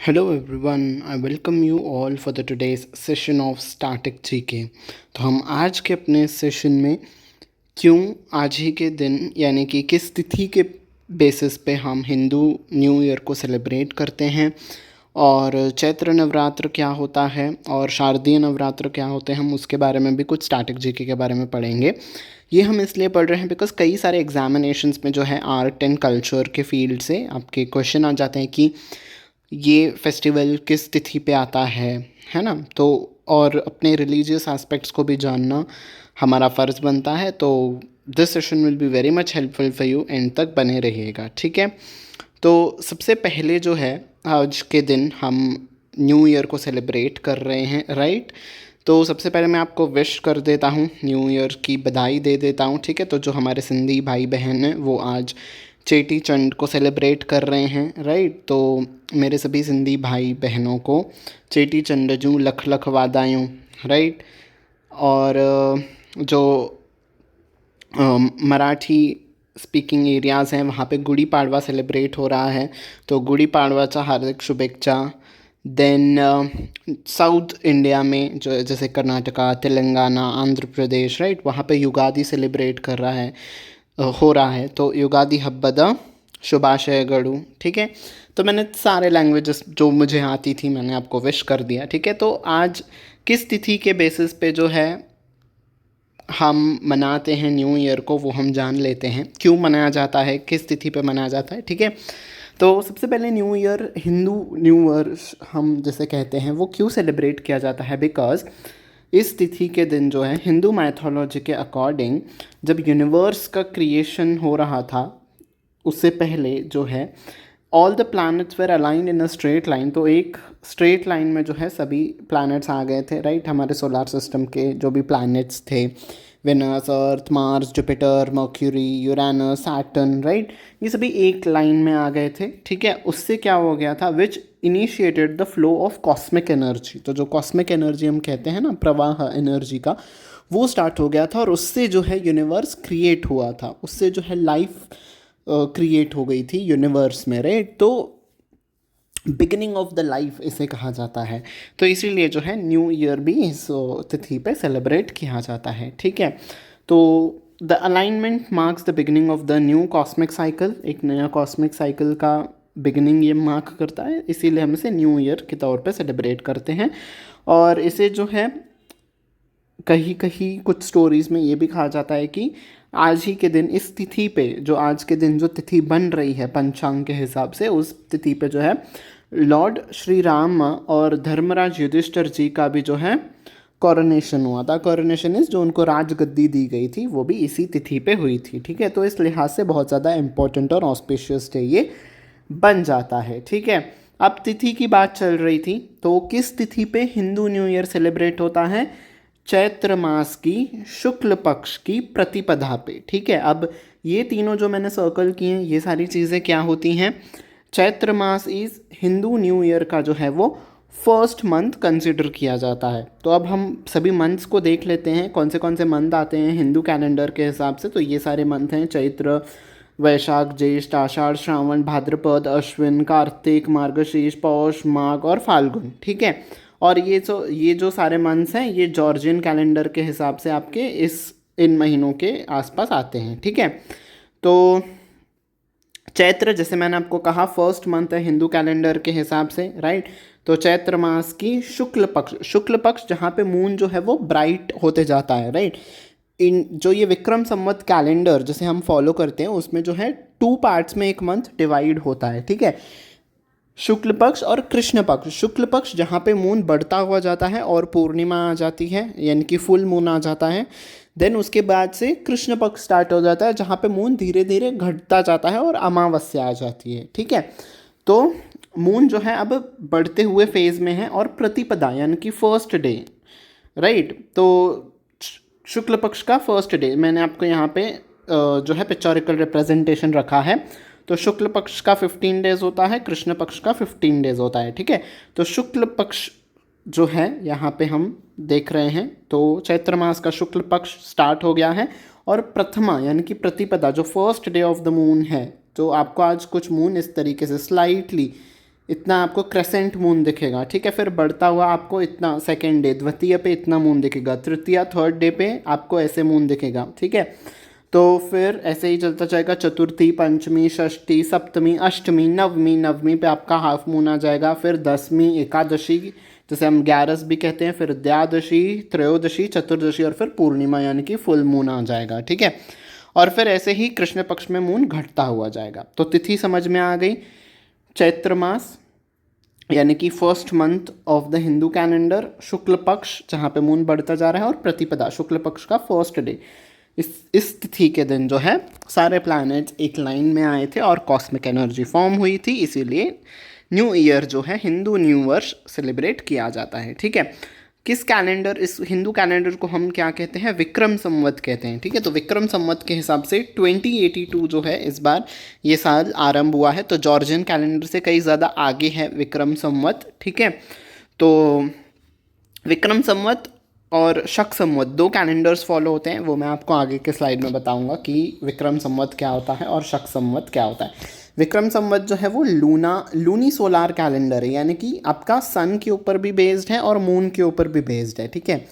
Hello everyone, I welcome you all for the today's session of Static GK। तो हम आज के अपने सेशन में क्यों आज ही के दिन यानी कि किस तिथि के बेसिस पे हम हिंदू न्यू ईयर को सेलिब्रेट करते हैं और चैत्र नवरात्र क्या होता है और शारदीय नवरात्र क्या होते हैं, हम उसके बारे में भी कुछ स्टैटिक जीके के बारे में पढ़ेंगे। ये हम इसलिए पढ़ रहे हैं बिकॉज कई सारे एग्जामिनेशंस में जो है आर्ट एंड कल्चर के फील्ड से आपके क्वेश्चन आ जाते हैं कि ये फेस्टिवल किस तिथि पे आता है ना। तो और अपने रिलीजियस एस्पेक्ट्स को भी जानना हमारा फ़र्ज़ बनता है। तो this session will be very much helpful for you, and तक बने रहिएगा, ठीक है। तो सबसे पहले जो है आज के दिन हम न्यू ईयर को सेलिब्रेट कर रहे हैं, राइट। तो सबसे पहले मैं आपको विश कर देता हूँ, न्यू ईयर की बधाई दे देता हूँ, ठीक है। तो जो हमारे सिंधी भाई बहन हैं वो आज चेटी चंड को सेलिब्रेट कर रहे हैं, राइट। तो मेरे सभी सिंधी भाई बहनों को चेटी चंड जूं लख लख वाधायूं, राइट। और जो मराठी स्पीकिंग एरियाज़ हैं वहाँ पे गुड़ी पाड़वा सेलिब्रेट हो रहा है, तो गुड़ी पाड़वाचा हार्दिक शुभेच्छा। देन साउथ इंडिया में जो जैसे कर्नाटका, तेलंगाना, आंध्र प्रदेश, राइट, वहाँ पे युगादि सेलिब्रेट कर रहा है हो रहा है। तो युगादि हब्बद शुभाशय गढ़ू, ठीक है। तो मैंने सारे लैंग्वेजेस जो मुझे आती थी मैंने आपको विश कर दिया, ठीक है। तो आज किस तिथि के बेसिस पे जो है हम मनाते हैं न्यू ईयर को वो हम जान लेते हैं, क्यों मनाया जाता है, किस तिथि पे मनाया जाता है, ठीक है। तो सबसे पहले new year, Hindu new year हम जैसे कहते हैं, वो क्यों सेलिब्रेट किया जाता है, बिकॉज इस तिथि के दिन जो है हिंदू मैथोलॉजी के अकॉर्डिंग जब यूनिवर्स का क्रिएशन हो रहा था उससे पहले जो है all the planets were aligned in a straight line. तो एक स्ट्रेट लाइन में जो है सभी प्लैनेट्स आ गए थे, राइट। हमारे सोलार सिस्टम के जो भी प्लैनेट्स थे, Venus, Earth, Mars, Jupiter, Mercury, Uranus, Saturn, right, ये सभी एक लाइन में आ गए थे, ठीक है। उससे क्या हो गया था, which initiated the flow of cosmic energy. तो जो कॉस्मिक एनर्जी हम कहते हैं ना, प्रवाह एनर्जी का, वो स्टार्ट हो गया था और उससे जो है यूनिवर्स क्रिएट हुआ था, उससे जो है लाइफ क्रिएट हो गई थी यूनिवर्स में, राइट। तो बिगिनिंग ऑफ द लाइफ इसे कहा जाता है। तो इसीलिए जो है न्यू ईयर भी इस तिथि पे सेलिब्रेट किया जाता है, ठीक है। तो the alignment marks the beginning of the new cosmic cycle, एक नया कॉस्मिक साइकिल का बिगिनिंग ये मार्क करता है, इसीलिए हम इसे न्यू ईयर के तौर पे सेलिब्रेट करते हैं। और इसे जो है कहीं कहीं कुछ स्टोरीज़ में ये भी कहा जाता है कि आज ही के दिन इस तिथि पे, जो आज के दिन जो तिथि बन रही है पंचांग के हिसाब से, उस तिथि पे जो है लॉर्ड श्री राम और धर्मराज युधिष्ठिर जी का भी जो है कॉरोनेशन हुआ था। कॉरोनेशन इज जो उनको राजगद्दी दी गई थी वो भी इसी तिथि पे हुई थी, ठीक है। तो इस लिहाज से बहुत ज़्यादा इम्पोर्टेंट और ऑस्पिशियस डे ये बन जाता है, ठीक है। अब तिथि की बात चल रही थी, तो किस तिथि पे हिंदू न्यू ईयर सेलिब्रेट होता है, चैत्र मास की शुक्ल पक्ष की प्रतिपदा पे, ठीक है। अब ये तीनों जो मैंने सर्कल किए हैं ये सारी चीज़ें क्या होती हैं, Chaitra mass is Hindu new year का जो है वो फर्स्ट मंथ कंसिडर किया जाता है। तो अब हम सभी मंथ्स को देख लेते हैं कौन से मंथ आते हैं हिंदू कैलेंडर के हिसाब से। तो ये सारे मंथ हैं चैत्र, वैशाख, ज्येष्ठ, आषाढ़, श्रावण, भाद्रपद, अश्विन, कार्तिक, मार्गशीर्ष, पौष, माघ और फाल्गुन, ठीक है। और ये जो सारे मंथ्स हैं ये जॉर्जियन कैलेंडर के हिसाब से आपके इन महीनों के आसपास आते हैं, ठीक है। तो चैत्र, जैसे मैंने आपको कहा, फर्स्ट मंथ है हिंदू कैलेंडर के हिसाब से, राइट। तो चैत्र मास की शुक्ल पक्ष जहाँ पे मून जो है वो ब्राइट होते जाता है, राइट। इन जो ये विक्रम संवत कैलेंडर जैसे हम फॉलो करते हैं उसमें जो है 2 पार्ट्स में एक मंथ डिवाइड होता है, ठीक है। शुक्ल पक्ष और कृष्ण पक्ष। शुक्ल पक्ष जहाँ पे मून बढ़ता हुआ जाता है और पूर्णिमा आ जाती है, यानी कि फुल मून आ जाता है। देन उसके बाद से कृष्ण पक्ष स्टार्ट हो जाता है जहाँ पे मून धीरे धीरे घटता जाता है और अमावस्या आ जाती है, ठीक है। तो मून जो है अब बढ़ते हुए फेज में है और प्रतिपदा यानी कि फर्स्ट डे, राइट। तो शुक्ल पक्ष का फर्स्ट डे मैंने आपको यहाँ पे जो है पिक्चोरिकल रिप्रेजेंटेशन रखा है। तो शुक्ल पक्ष का 15 डेज होता है, कृष्ण पक्ष का 15 डेज होता है, ठीक है। तो शुक्ल पक्ष जो है यहाँ पे हम देख रहे हैं, तो चैत्र मास का शुक्ल पक्ष स्टार्ट हो गया है और प्रथमा यानी कि प्रतिपदा जो first day of the moon है, तो आपको आज कुछ मून इस तरीके से स्लाइटली इतना आपको क्रेसेंट मून दिखेगा, ठीक है। फिर बढ़ता हुआ आपको इतना सेकेंड डे द्वितीय पे इतना मून दिखेगा, तृतीय थर्ड डे पे आपको ऐसे मून दिखेगा, ठीक है। तो फिर ऐसे ही चलता जाएगा, चतुर्थी, पंचमी, षष्ठी, सप्तमी, अष्टमी, नवमी, नवमी पे आपका हाफ मून आ जाएगा। फिर दसवीं, एकादशी जैसे हम 11 भी कहते हैं, फिर द्वादशी, त्रयोदशी, चतुर्दशी और फिर पूर्णिमा यानी कि फुल मून आ जाएगा, ठीक है। और फिर ऐसे ही कृष्ण पक्ष में मून घटता हुआ जाएगा। तो तिथि समझ में आ गई। चैत्र मास यानी कि first month of the Hindu calendar, शुक्ल पक्ष जहाँ पे मून बढ़ता जा रहा है, और प्रतिपदा शुक्ल पक्ष का फर्स्ट डे। इस तिथि के दिन जो है सारे प्लैनेट्स एक लाइन में आए थे और कॉस्मिक एनर्जी फॉर्म हुई थी, इसीलिए न्यू ईयर जो है हिंदू न्यू वर्ष सेलिब्रेट किया जाता है, ठीक है। किस कैलेंडर, इस हिंदू कैलेंडर को हम क्या कहते हैं, विक्रम संवत कहते हैं, ठीक है। तो विक्रम संवत के हिसाब से 2082 जो है इस बार ये साल आरंभ हुआ है, तो जॉर्जियन कैलेंडर से कई ज़्यादा आगे है विक्रम संवत, ठीक है। तो विक्रम संवत और शक संवत दो कैलेंडर्स फॉलो होते हैं, वो मैं आपको आगे के स्लाइड में बताऊंगा कि विक्रम संवत क्या होता है और शक संवत क्या होता है। विक्रम संवत जो है वो लूनी सोलार कैलेंडर है, यानी कि आपका सन के ऊपर भी बेस्ड है और मून के ऊपर भी बेस्ड है, ठीक है।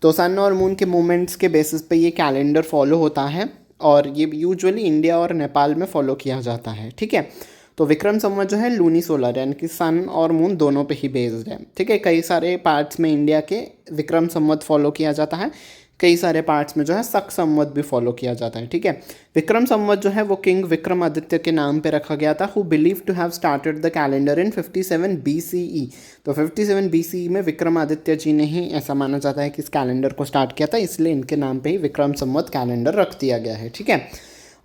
तो सन और मून के मूवमेंट्स के बेसिस पे ये कैलेंडर फॉलो होता है, और ये यूजुअली इंडिया और नेपाल में फॉलो किया जाता है, ठीक है। तो विक्रम संवत जो है लूनी सोलर यानी कि सन और मून दोनों पे ही बेस्ड है, ठीक है। कई सारे पार्ट्स में इंडिया के विक्रम संवत फॉलो किया जाता है, कई सारे पार्ट्स में जो है शक संवत भी फॉलो किया जाता है, ठीक है। विक्रम संवत जो है वो किंग विक्रमादित्य के नाम पे रखा गया था, who believe to have started the calendar in 57 BCE। तो 57 BCE में विक्रमादित्य जी ने ही, ऐसा माना जाता है कि इस कैलेंडर को स्टार्ट किया था, इसलिए इनके नाम पे ही विक्रम संवत कैलेंडर रख दिया गया है, ठीक है।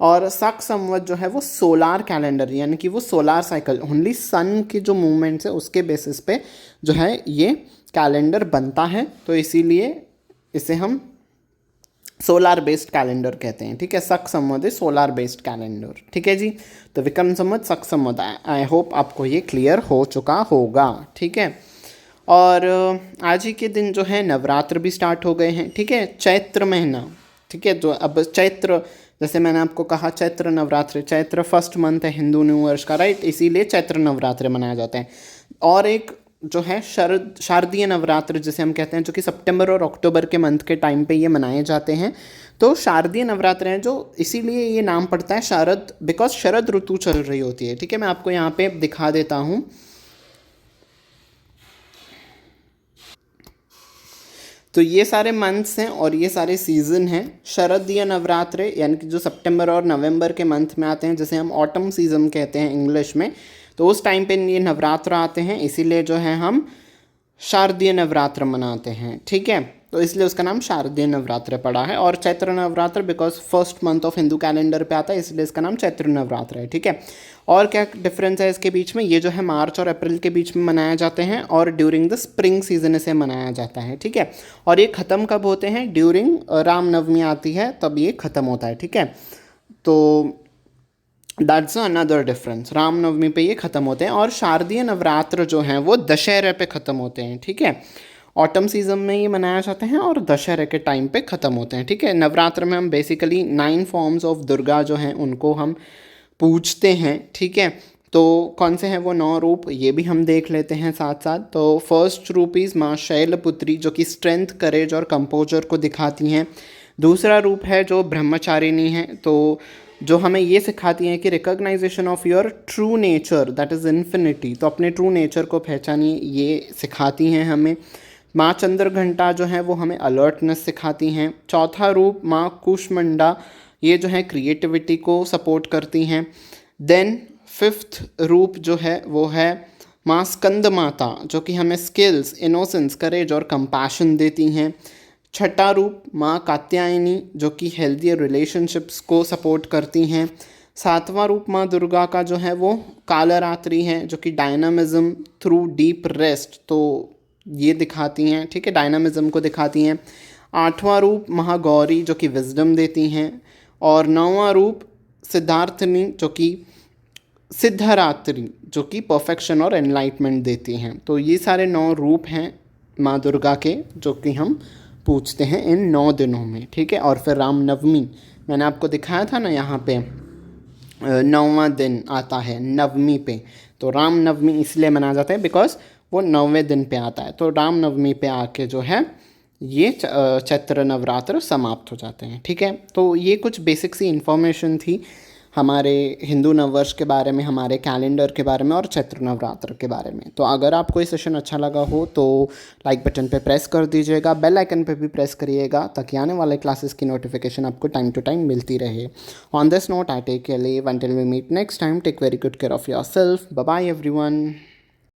और शक संवत जो है वो सोलार कैलेंडर, यानी कि वो सोलार साइकिल, ओनली सन के जो मूवमेंट्स है उसके बेसिस पे जो है ये कैलेंडर बनता है, तो इसीलिए इसे हम सोलार बेस्ड कैलेंडर कहते हैं, ठीक है। शक संवत इज सोलार बेस्ड कैलेंडर, ठीक है जी। तो विक्रम संवत, शक संवत, आई होप आपको ये क्लियर हो चुका होगा, ठीक है। और आज ही के दिन जो है नवरात्र भी स्टार्ट हो गए हैं, ठीक है। चैत्र महीना, ठीक है। जो अब चैत्र, जैसे मैंने आपको कहा चैत्र नवरात्र, चैत्र फर्स्ट मंथ है हिंदू न्यू वर्ष का, राइट, इसीलिए चैत्र नवरात्र मनाया जाता है। और एक जो है शारदीय नवरात्र जिसे हम कहते हैं, जो कि सितंबर और अक्टूबर के मंथ के टाइम पे ये मनाए जाते हैं। तो शारदीय नवरात्र हैं जो, इसीलिए ये नाम पड़ता है शारद, बिकॉज शरद ऋतु चल रही होती है, ठीक है। मैं आपको यहाँ पे दिखा देता हूँ। तो ये सारे मंथ्स हैं और ये सारे सीज़न हैं। शरदीय नवरात्र यानी कि जो सितंबर और नवंबर के मंथ में आते हैं, जैसे हम ऑटम सीज़न कहते हैं इंग्लिश में, तो उस टाइम पे ये नवरात्र आते हैं, इसीलिए जो है हम शारदीय नवरात्र मनाते हैं, ठीक है। तो इसलिए उसका नाम शारदीय नवरात्र पड़ा है। और Chaitra Navratra because first month of Hindu calendar पे आता है, इसलिए इसका नाम चैत्र नवरात्र है, ठीक है। और क्या डिफरेंस है इसके बीच में, ये जो है मार्च और अप्रैल के बीच में मनाए जाते हैं और ड्यूरिंग द स्प्रिंग सीजन इसे मनाया जाता है, ठीक है। और ये ख़त्म कब होते हैं, ड्यूरिंग रामनवमी आती है तब ये ख़त्म होता है, ठीक है। तो दैट्स अनदर डिफरेंस, रामनवमी पे ये ख़त्म होते हैं। और शारदीय नवरात्र जो हैं वो दशहरे पे ख़त्म होते हैं, ठीक है। ऑटम सीजन में ये मनाया जाते हैं और दशहरे के टाइम पे ख़त्म होते हैं, ठीक है। नवरात्र में हम बेसिकली 9 फॉर्म्स ऑफ दुर्गा जो हैं उनको हम पूजते हैं, ठीक है। तो कौन से हैं वो 9 रूप, ये भी हम देख लेते हैं साथ साथ। तो फर्स्ट रूप इज़ माँ शैलपुत्री, जो कि स्ट्रेंथ, करेज और कंपोजर को दिखाती हैं। दूसरा रूप है जो ब्रह्मचारिणी है, तो जो हमें ये सिखाती हैं कि recognization of your true nature, that is infinity, तो अपने ट्रू नेचर को पहचानिए, ये सिखाती हैं हमें। माँ चंद्र घंटा जो है वो हमें अलर्टनेस सिखाती हैं। चौथा रूप माँ कुष्मंडा, ये जो है क्रिएटिविटी को सपोर्ट करती हैं। देन फिफ्थ रूप जो है वो है माँ स्कंद माता, जो कि हमें स्किल्स, इनोसेंस, करेज और कंपैशन देती हैं। छठा रूप माँ कात्यायनी, जो कि हेल्दी रिलेशनशिप्स को सपोर्ट करती हैं। सातवां रूप माँ दुर्गा का जो है वो कालरात्रि है, जो कि डायनामिज्म थ्रू डीप रेस्ट, तो ये दिखाती हैं, ठीक है, डायनामिज्म को दिखाती हैं। आठवां रूप महागौरी, जो कि विजडम देती हैं। और नौवां रूप सिद्धार्थनी, जो कि सिद्धरात्रि, जो कि परफेक्शन और एनलाइटमेंट देती हैं। तो ये सारे 9 रूप हैं माँ दुर्गा के, जो कि हम पूछते हैं इन 9 दिनों में, ठीक है। और फिर रामनवमी, मैंने आपको दिखाया था ना यहाँ पे 9वां दिन आता है नवमी पे, तो तो रामनवमी इसलिए मनाया जाता है बिकॉज वो 9वें दिन पे आता है, तो रामनवमी पे आके जो है ये चैत्र नवरात्र समाप्त हो जाते हैं। ठीक है, तो ये कुछ बेसिक सी इन्फॉर्मेशन थी हमारे हिंदू नववर्ष के बारे में, हमारे कैलेंडर के बारे में और चैत्र नवरात्र के बारे में। तो अगर आपको ये सेशन अच्छा लगा हो तो लाइक बटन पे प्रेस कर दीजिएगा, बेल आइकन पे भी प्रेस करिएगा ताकि आने वाले क्लासेस की नोटिफिकेशन आपको टाइम टू टाइम मिलती रहे। On this note I take care leave until we meet next time. Take very good care of yourself. Bye bye everyone.